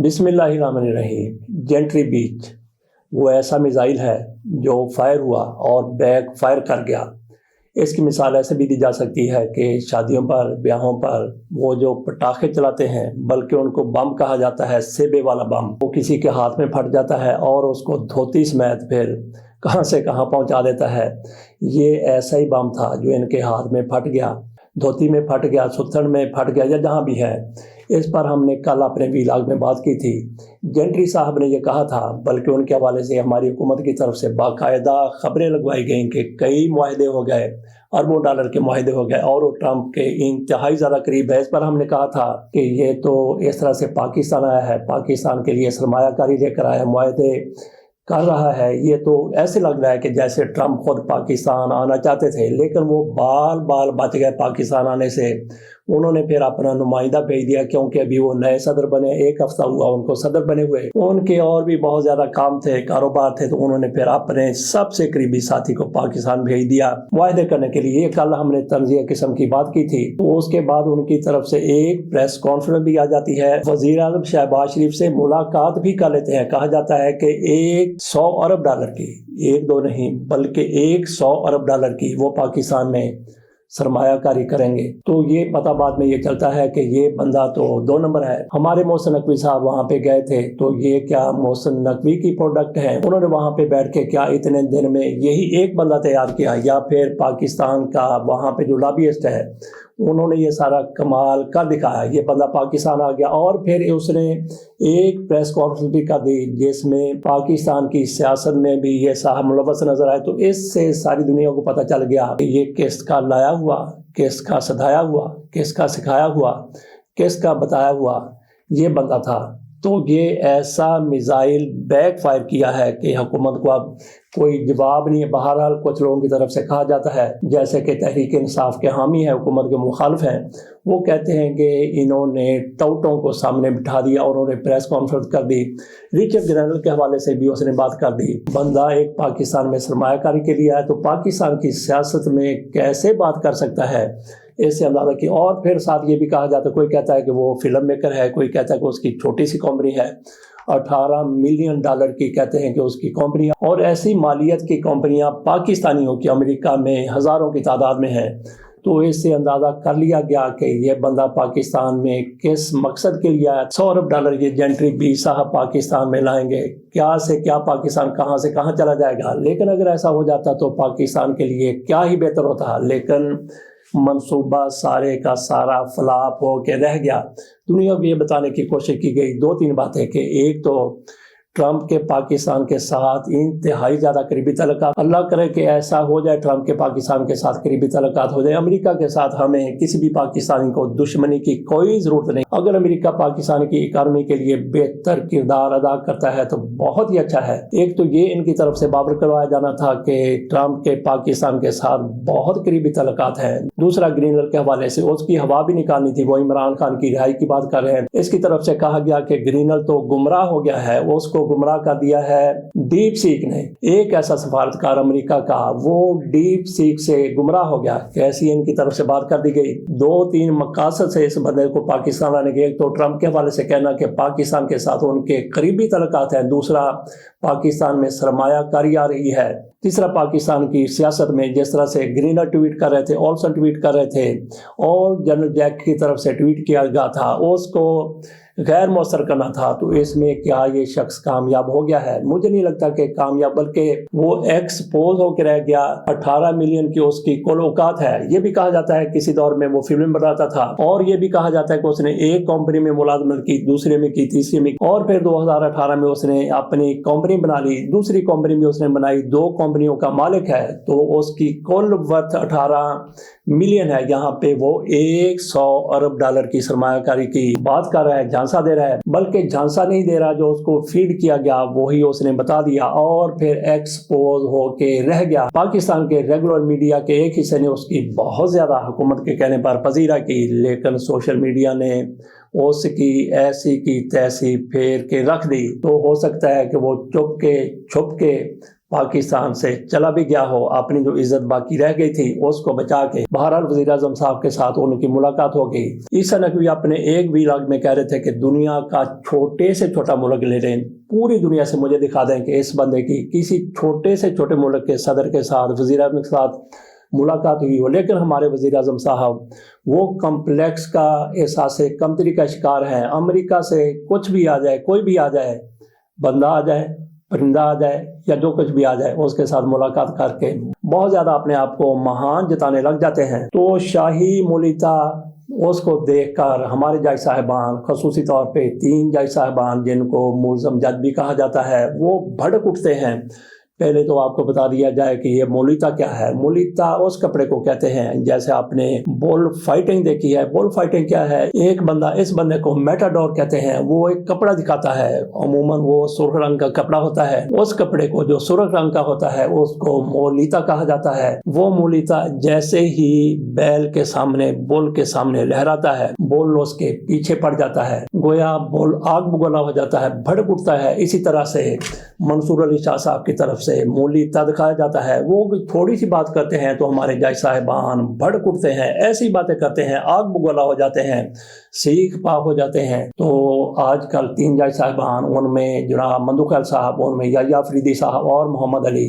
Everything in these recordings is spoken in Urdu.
بسم اللہ الرحمن الرحیم۔ جنٹری بیچ وہ ایسا میزائل ہے جو فائر ہوا اور بیک فائر کر گیا۔ اس کی مثال ایسے بھی دی جا سکتی ہے کہ شادیوں پر، بیاہوں پر وہ جو پٹاخے چلاتے ہیں، بلکہ ان کو بم کہا جاتا ہے، سیبے والا بم، وہ کسی کے ہاتھ میں پھٹ جاتا ہے اور اس کو دھوتی سمیت پھر کہاں سے کہاں پہنچا دیتا ہے۔ یہ ایسا ہی بم تھا جو ان کے ہاتھ میں پھٹ گیا، دھوتی میں پھٹ گیا، ستھن میں پھٹ گیا، یا جہاں بھی ہے۔ اس پر ہم نے کل اپنے ویلاگ میں بات کی تھی۔ جنٹری صاحب نے یہ کہا تھا، بلکہ ان کے حوالے سے ہماری حکومت کی طرف سے باقاعدہ خبریں لگوائی گئیں کہ کئی معاہدے ہو گئے، اربوں ڈالر کے معاہدے ہو گئے اور وہ ٹرمپ کے انتہائی زیادہ قریب ہے۔ اس پر ہم نے کہا تھا کہ یہ تو اس طرح سے پاکستان آیا ہے، پاکستان کے لیے سرمایہ کاری لے کر آیا ہے، معاہدے کر رہا ہے۔ یہ تو ایسے لگ رہا ہے کہ جیسے ٹرمپ خود پاکستان آنا چاہتے تھے، لیکن وہ بال بچ گئے پاکستان آنے سے۔ انہوں نے پھر اپنا نمائندہ بھیج دیا، کیونکہ ابھی وہ نئے صدر بنے، ایک ہفتہ ہوا ان کو صدر بنے ہوئے۔ ان کے اور بھی بہت زیادہ کام تھے، کاروبار تھے، تو انہوں نے پھر اپنے سب سے قریبی ساتھی کو پاکستان بھیج دیا معاہدے کرنے کے لیے۔ کل ہم نے تنزیہ قسم کی بات کی تھی، تو اس کے بعد ان کی طرف سے ایک پریس کانفرنس بھی آ جاتی ہے۔ وزیر اعظم شہباز شریف سے ملاقات بھی کر لیتے ہیں۔ کہا جاتا ہے کہ 100 ارب ڈالر کی، ایک دو نہیں بلکہ 100 ارب ڈالر کی وہ پاکستان میں سرمایہ کاری کریں گے۔ تو یہ پتہ بعد میں یہ چلتا ہے کہ یہ بندہ تو 2 نمبر ہے۔ ہمارے محسن نقوی صاحب وہاں پہ گئے تھے، تو یہ کیا محسن نقوی کی پروڈکٹ ہے؟ انہوں نے وہاں پہ بیٹھ کے کیا اتنے دن میں یہی ایک بندہ تیار کیا، یا پھر پاکستان کا وہاں پہ جو لابیسٹ ہے انہوں نے یہ سارا کمال کر دکھایا؟ یہ بندہ پاکستان آ گیا اور پھر اس نے ایک پریس کانفرنس بھی کر دی جس میں پاکستان کی سیاست میں بھی یہ صاحب ملوث نظر آئے۔ تو اس سے ساری دنیا کو پتہ چل گیا کہ یہ کس کا لایا ہوا، کس کا سدھایا ہوا، کس کا سکھایا ہوا، کس کا بتایا ہوا یہ بندہ تھا۔ تو یہ ایسا میزائل بیک فائر کیا ہے کہ حکومت کو اب کوئی جواب نہیں ہے۔ بہرحال کچھ لوگوں کی طرف سے کہا جاتا ہے، جیسے کہ تحریک انصاف کے حامی ہیں، حکومت کے مخالف ہیں، وہ کہتے ہیں کہ انہوں نے ٹوٹوں کو سامنے بٹھا دیا اور انہوں نے پریس کانفرنس کر دی۔ رچرڈ گرینل کے حوالے سے بھی اس نے بات کر دی۔ بندہ ایک پاکستان میں سرمایہ کاری کے لیے آیا تو پاکستان کی سیاست میں کیسے بات کر سکتا ہے، اس سے اندازہ کی۔ اور پھر ساتھ یہ بھی کہا جاتا ہے، کوئی کہتا ہے کہ وہ فلم میکر ہے، کوئی کہتا ہے کہ اس کی چھوٹی سی کمپنی ہے، 18 ملین ڈالر کی کہتے ہیں کہ اس کی کمپنی، اور ایسی مالیت کی کمپنیاں پاکستانیوں کی امریکہ میں ہزاروں کی تعداد میں ہیں۔ تو اس سے اندازہ کر لیا گیا کہ یہ بندہ پاکستان میں کس مقصد کے لیے آیا۔ 100 ارب ڈالر یہ جنٹری بی صاحب پاکستان میں لائیں گے، کیا سے کیا پاکستان کہاں سے کہاں چلا جائے گا۔ لیکن اگر ایسا ہو جاتا تو پاکستان کے لیے کیا ہی بہتر ہوتا، لیکن منصوبہ سارے کا سارا فلاپ ہو کے رہ گیا۔ دنیا کو یہ بتانے کی کوشش کی گئی 2-3 باتیں کہ ایک تو ٹرمپ کے پاکستان کے ساتھ انتہائی زیادہ قریبی تعلقات، اللہ کرے کہ ایسا ہو جائے، ٹرمپ کے پاکستان کے ساتھ قریبی تعلقات ہو جائے۔ امریکہ کے ساتھ ہمیں کسی بھی پاکستانی کو دشمنی کی کوئی ضرورت نہیں۔ اگر امریکہ پاکستان کی اکانومی کے لیے بہتر کردار ادا کرتا ہے تو بہت ہی اچھا ہے۔ ایک تو یہ ان کی طرف سے باور کروایا جانا تھا کہ ٹرمپ کے پاکستان کے ساتھ بہت قریبی تعلقات ہیں۔ دوسرا گرینل کے حوالے سے اس کی ہوا بھی نکالنی تھی، وہ عمران خان کی رہائی کی بات کر رہے ہیں۔ اس کی طرف سے کہا گیا کہ گرینل تو گمراہ ہو گیا ہے، اس کو گمراہ کر دیا ہے ڈیپ سیک نے۔ ایک ایسا سفارتکار امریکہ کا وہ ڈیپ سیک سے گمراہ ہو گیا، کیسی ان کی طرف سے بات کر دی گئی۔ 2-3 مقاصد سے اس بندے کو پاکستان آنے کے، ایک تو ٹرمپ کے حوالے سے کہنا کہ پاکستان کے ساتھ ان کے قریبی تعلقات ہیں، دوسرا پاکستان میں سرمایہ کاری آ رہی ہے، تیسرا پاکستان کی سیاست میں جس طرح سے گرینر ٹویٹ کر رہے تھے، اولسن ٹویٹ کر رہے تھے اور جنرل جیک کی طرف سے ٹویٹ کیا گیا تھا، اس کو غیر مؤثر کرنا تھا۔ تو اس میں کیا یہ شخص کامیاب ہو گیا ہے؟ مجھے نہیں لگتا کہ کامیاب، بلکہ وہ ایکسپوز ہو کے رہ گیا۔ 18 ملین کی اس کی کل اوقات ہے۔ یہ بھی کہا جاتا ہے کسی دور میں وہ فلم بناتا تھا، اور یہ بھی کہا جاتا ہے کہ اس نے ایک کمپنی میں ملازمت کی، دوسرے میں کی، تیسری میں، اور پھر 2018 میں اس نے اپنی کمپنی بنا لی، دوسری کمپنی بھی اس نے بنائی، 2 کمپنیوں کا مالک ہے۔ تو اس کی کل ورتھ 18 ملین ہے۔ یہاں پہ وہ 100 ارب ڈالر کی سرمایہ کاری کی بات کر رہا ہے، جھانسا دے رہا ہے، بلکہ جھانسا نہیں دے رہا، جو اس کو فیڈ کیا گیا وہی اس نے بتا دیا، اور پھر ایکسپوز ہو کے رہ گیا۔ پاکستان کے ریگولر میڈیا کے ایک حصے نے اس کی بہت زیادہ حکومت کے کہنے پر پذیرا کی، لیکن سوشل میڈیا نے اس کی ایسی کی تیسی پھیر کے رکھ دی۔ تو ہو سکتا ہے کہ وہ چپ کے چھپ کے پاکستان سے چلا بھی گیا ہو، اپنی جو عزت باقی رہ گئی تھی اس کو بچا کے بہرحال وزیر اعظم صاحب کے ساتھ ان کی ملاقات ہو گئی۔ عیسیٰ نقوی اپنے ایک ویلاگ میں کہہ رہے تھے کہ دنیا کا چھوٹے سے چھوٹا ملک لے لیں، پوری دنیا سے مجھے دکھا دیں کہ اس بندے کی کسی چھوٹے سے چھوٹے ملک کے صدر کے ساتھ، وزیر اعظم کے ساتھ ملاقات ہوئی ہو۔ لیکن ہمارے وزیر اعظم صاحب وہ کمپلیکس کا احساس کمتری کا شکار ہیں۔ امریکہ سے کچھ بھی آ جائے، کوئی بھی آ جائے، بندہ آ جائے، پرندہ آ جائے یا جو کچھ بھی آ جائے، اس کے ساتھ ملاقات کر کے بہت زیادہ اپنے آپ کو مہان جتانے لگ جاتے ہیں۔ تو شاہی مولیتا اس کو دیکھ کر ہمارے جج صاحبان، خصوصی طور پہ 3 جج صاحبان جن کو ملزم جج بھی کہا جاتا ہے، وہ بھڑک اٹھتے ہیں۔ پہلے تو آپ کو بتا دیا جائے کہ یہ مولیتا کیا ہے۔ مولیتا اس کپڑے کو کہتے ہیں جیسے آپ نے بول فائٹنگ دیکھی ہے۔ بول فائٹنگ کیا ہے؟ ایک بندہ، اس بندے کو میٹاڈور کہتے ہیں، وہ ایک کپڑا دکھاتا ہے، عموماً وہ سرخ رنگ کا کپڑا ہوتا ہے۔ اس کپڑے کو جو سرخ رنگ کا ہوتا ہے اس کو مولیتا کہا جاتا ہے۔ وہ مولیتا جیسے ہی بیل کے سامنے، بول کے سامنے لہراتا ہے، بول اس کے پیچھے پڑ جاتا ہے، گویا بول آگ بگولا ہو جاتا ہے، بھڑک اٹھتا ہے۔ اسی طرح سے منصور علی شاہ صاحب کی طرف سے مولیتا دکھایا جاتا ہے۔ وہ تھوڑی سی بات کرتے ہیں تو ہمارے جج صاحبان بھڑک اٹھتے ہیں، ایسی باتیں کرتے ہیں، آگ بگولا ہو جاتے ہیں، سیخ پا ہو جاتے ہیں۔ تو آج کل 3 جج صاحبان، ان میں جناب مندو خیل صاحب، ان میں یحییٰ افریدی صاحب اور محمد علی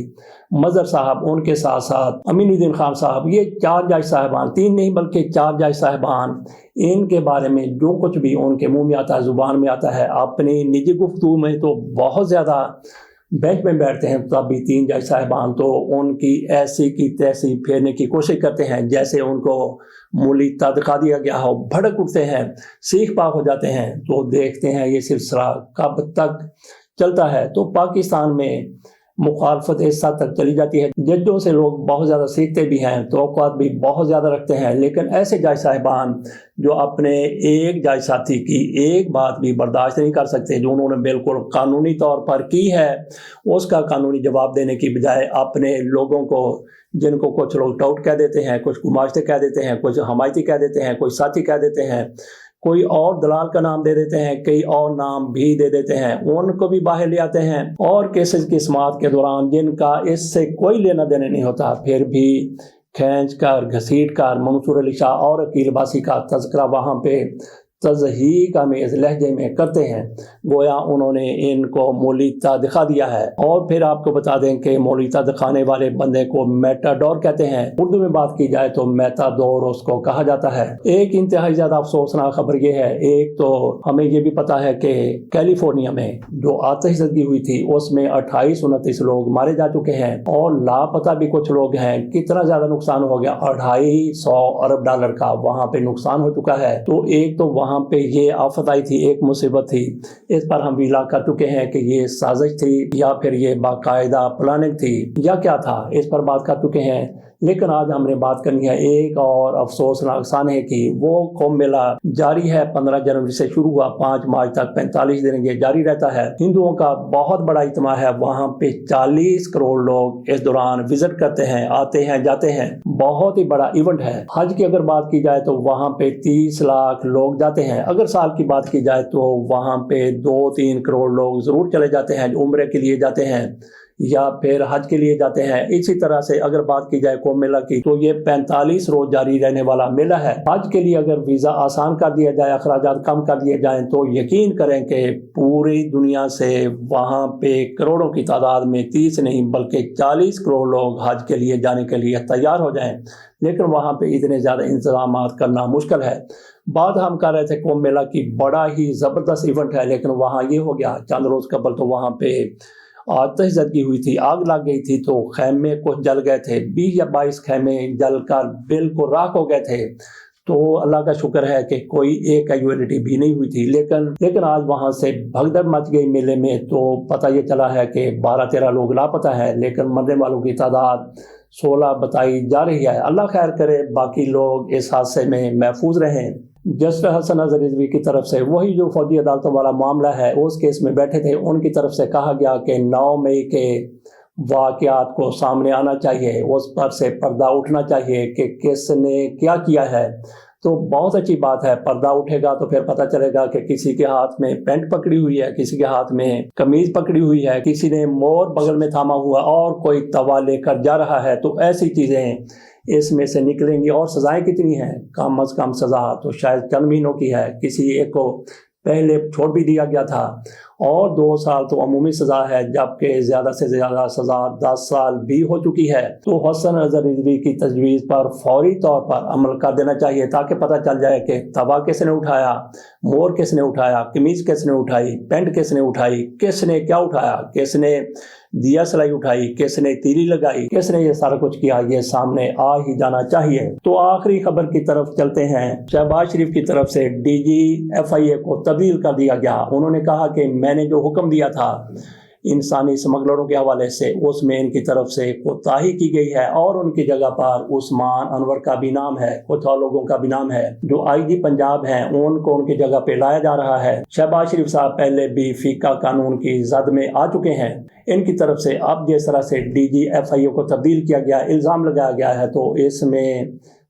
مظہر صاحب، ان کے ساتھ ساتھ امین الدین خان صاحب، یہ 4 جج صاحبان، 3 نہیں بلکہ 4 جج صاحبان، ان کے بارے میں جو کچھ بھی ان کے منہ میں آتا ہے، زبان میں آتا ہے، اپنی نجی گفتگو میں تو بہت زیادہ بینچ میں بیٹھتے ہیں، تب بھی 3 جج صاحبان تو ان کی ایسی کی تیسی پھیرنے کی کوشش کرتے ہیں جیسے ان کو مولیتا دکھا دیا گیا ہو، بھڑک اٹھتے ہیں، سیخ پا ہو جاتے ہیں۔ تو دیکھتے ہیں یہ سلسلہ کب تک چلتا ہے۔ تو پاکستان میں مخالفت اس حد تک چلی جاتی ہے، ججوں سے لوگ بہت زیادہ سیکھتے بھی ہیں، توقعات بھی بہت زیادہ رکھتے ہیں، لیکن ایسے جج صاحبان جو اپنے ایک جج ساتھی کی ایک بات بھی برداشت نہیں کر سکتے، جو انہوں نے بالکل قانونی طور پر کی ہے، اس کا قانونی جواب دینے کی بجائے اپنے لوگوں کو، جن کو کچھ لوگ ٹاؤٹ کہہ دیتے ہیں، کچھ گماشتے کہہ دیتے ہیں، کچھ حمایتی کہہ دیتے ہیں، کچھ ساتھی کہہ دیتے ہیں، کوئی اور دلال کا نام دے دیتے ہیں، کئی اور نام بھی دے دیتے ہیں، ان کو بھی باہر لے آتے ہیں، اور کیسز کی سماعت کے دوران جن کا اس سے کوئی لینا دینا نہیں ہوتا، پھر بھی کھینچ کر گھسیٹ کر منصور علی شاہ اور عقیل عباسی کا تذکرہ وہاں پہ تضحیک آمیز لہجے میں کرتے ہیں، گویا انہوں نے ان کو مولیتا دکھا دیا ہے۔ اور پھر آپ کو بتا دیں کہ مولیتا دکھانے والے بندے کو میٹاڈور کہتے ہیں، اردو میں بات کی جائے تو میٹاڈور اس کو کہا جاتا ہے۔ ایک انتہائی زیادہ افسوسناک خبر یہ ہے، ایک تو ہمیں یہ بھی پتا ہے کہ کیلیفورنیا میں جو آتش زدگی ہوئی تھی اس میں 28-29 لوگ مارے جا چکے ہیں، اور لاپتہ بھی کچھ لوگ ہیں۔ کتنا زیادہ نقصان ہو گیا؟ $250 ارب کا وہاں پہ نقصان ہو چکا ہے۔ تو ایک تو وہاں پہ یہ آفت آئی تھی، ایک مصیبت تھی، اس پر ہم ویلا کر چکے ہیں کہ یہ سازش تھی یا پھر یہ باقاعدہ پلاننگ تھی یا کیا تھا، اس پر بات کر چکے ہیں۔ لیکن آج ہم نے بات کرنی ہے ایک اور افسوسناک سانحے کی۔ وہ قوم میلہ جاری ہے، 15 جنوری سے شروع ہوا، 5 مارچ تک 45 دن یہ جاری رہتا ہے۔ ہندوؤں کا بہت بڑا اجتماع ہے، وہاں پہ 40 کروڑ لوگ اس دوران وزٹ کرتے ہیں، آتے ہیں، جاتے ہیں، بہت ہی بڑا ایونٹ ہے۔ حج کی اگر بات کی جائے تو وہاں پہ 30 لاکھ لوگ جاتے ہیں۔ اگر سال کی بات کی جائے تو وہاں پہ 2-3 کروڑ لوگ ضرور چلے جاتے ہیں، جو عمرے کے لیے جاتے ہیں یا پھر حج کے لیے جاتے ہیں۔ اسی طرح سے اگر بات کی جائے قوم میلہ کی تو یہ 45 روز جاری رہنے والا میلہ ہے۔ حج کے لیے اگر ویزا آسان کر دیا جائے، اخراجات کم کر دیے جائیں تو یقین کریں کہ پوری دنیا سے وہاں پہ کروڑوں کی تعداد میں 30 نہیں بلکہ 40 کروڑ لوگ حج کے لیے جانے کے لیے تیار ہو جائیں، لیکن وہاں پہ اتنے زیادہ انتظامات کرنا مشکل ہے۔ بات ہم کر رہے تھے قوم میلہ کی، بڑا ہی زبردست ایونٹ ہے، لیکن وہاں یہ ہو گیا چند روز قبل تو وہاں پہ آتش زدگی ہوئی تھی، آگ لگ گئی تھی، تو خیمے کچھ جل گئے تھے، 20 یا 22 خیمے جل کر بالکل راکھ ہو گئے تھے۔ تو اللہ کا شکر ہے کہ کوئی ایک کیجویلٹی بھی نہیں ہوئی تھی، لیکن آج وہاں سے بھگدڑ مچ گئی میلے میں۔ تو پتہ یہ چلا ہے کہ 12-13 لوگ لاپتہ ہیں، لیکن مرنے والوں کی تعداد 16 بتائی جا رہی ہے۔ اللہ خیر کرے، باقی لوگ اس حادثے میں محفوظ رہیں۔ جسٹس حسن اظہر رضوی کی طرف سے وہی جو فوجی عدالتوں والا معاملہ ہے اس کیس میں بیٹھے تھے، ان کی طرف سے کہا گیا کہ 9 مئی کے واقعات کو سامنے آنا چاہیے، اس پر سے پردہ اٹھنا چاہیے کہ کس نے کیا کیا ہے، تو بہت اچھی بات ہے. پردہ اٹھے گا تو پھر پتہ چلے گا کہ کسی کے ہاتھ میں پینٹ پکڑی ہوئی ہے, کسی کے ہاتھ میں قمیض پکڑی ہوئی ہے, کسی نے مور بغل میں تھاما ہوا اور کوئی توا لے کر جا رہا ہے. تو ایسی چیزیں اس میں سے نکلیں گی. اور سزائیں کتنی ہیں؟ کم از کم سزا تو شاید چند مہینوں کی ہے. کسی ایک کو پہلے چھوڑ بھی دیا گیا تھا, اور 2 سال تو عمومی سزا ہے, جبکہ زیادہ سے زیادہ سزا 10 سال بھی ہو چکی ہے. تو حسن اظہر رضوی کی تجویز پر فوری طور پر عمل کر دینا چاہیے, تاکہ پتہ چل جائے کہ توا کس نے اٹھایا, مور کس نے اٹھایا, قمیض کس نے اٹھائی, پینٹ کس نے اٹھائی, کس نے کیا اٹھایا, کس نے دیا سلائی اٹھائی, کس نے تیلی لگائی, کس نے یہ سارا کچھ کیا. یہ سامنے آ ہی جانا چاہیے. تو آخری خبر کی طرف چلتے ہیں. شہباز شریف کی طرف سے DGFIA کو تبدیل کر دیا گیا. انہوں نے کہا کہ میں نے جو حکم دیا تھا انسانی سمگلروں کے حوالے سے, اس میں ان کی طرف سے کوتاہی کی گئی ہے, اور ان کی جگہ پر عثمان انور کا بھی نام ہے, کچھ اور لوگوں کا بھی نام ہے جو IG پنجاب ہیں, ان کو ان کی جگہ پہ لایا جا رہا ہے. شہباز شریف صاحب پہلے بھی فیکا قانون کی زد میں آ چکے ہیں. ان کی طرف سے اب جس طرح سے DGFIA کو تبدیل کیا گیا, الزام لگایا گیا ہے, تو اس میں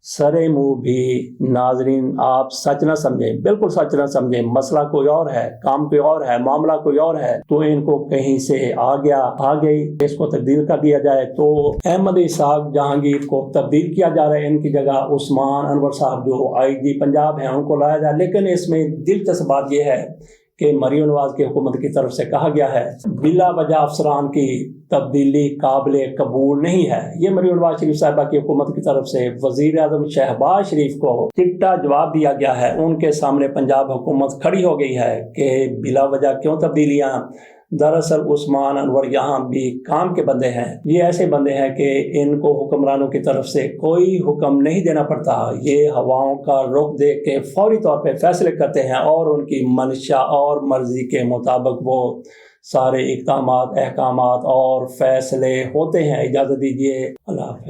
سرے منہ بھی ناظرین آپ سچ نہ سمجھیں, بالکل سچ نہ سمجھیں. مسئلہ کوئی اور ہے, کام کوئی اور ہے, معاملہ کوئی اور ہے, تو ان کو کہیں سے آ گئی, اس کو تبدیل کر دیا جائے. تو احمد اسحاق جہانگیر کو تبدیل کیا جا رہا ہے, ان کی جگہ عثمان انور صاحب جو IG پنجاب ہیں ان کو لایا جائے. لیکن اس میں دلچسپ بات یہ ہے کہ مریم نواز کی حکومت کی طرف سے کہا گیا ہے بلا وجہ افسران کی تبدیلی قابل قبول نہیں ہے. یہ مریم نواز شریف صاحبہ کی حکومت کی طرف سے وزیر اعظم شہباز شریف کو چٹا جواب دیا گیا ہے. ان کے سامنے پنجاب حکومت کھڑی ہو گئی ہے کہ بلا وجہ کیوں تبدیلیاں. دراصل عثمان انور یہاں بھی کام کے بندے ہیں. یہ ایسے بندے ہیں کہ ان کو حکمرانوں کی طرف سے کوئی حکم نہیں دینا پڑتا. یہ ہواؤں کا رخ دیکھ کے فوری طور پہ فیصلے کرتے ہیں, اور ان کی منشا اور مرضی کے مطابق وہ سارے اقدامات, احکامات اور فیصلے ہوتے ہیں. اجازت دیجیے, اللہ حافظ.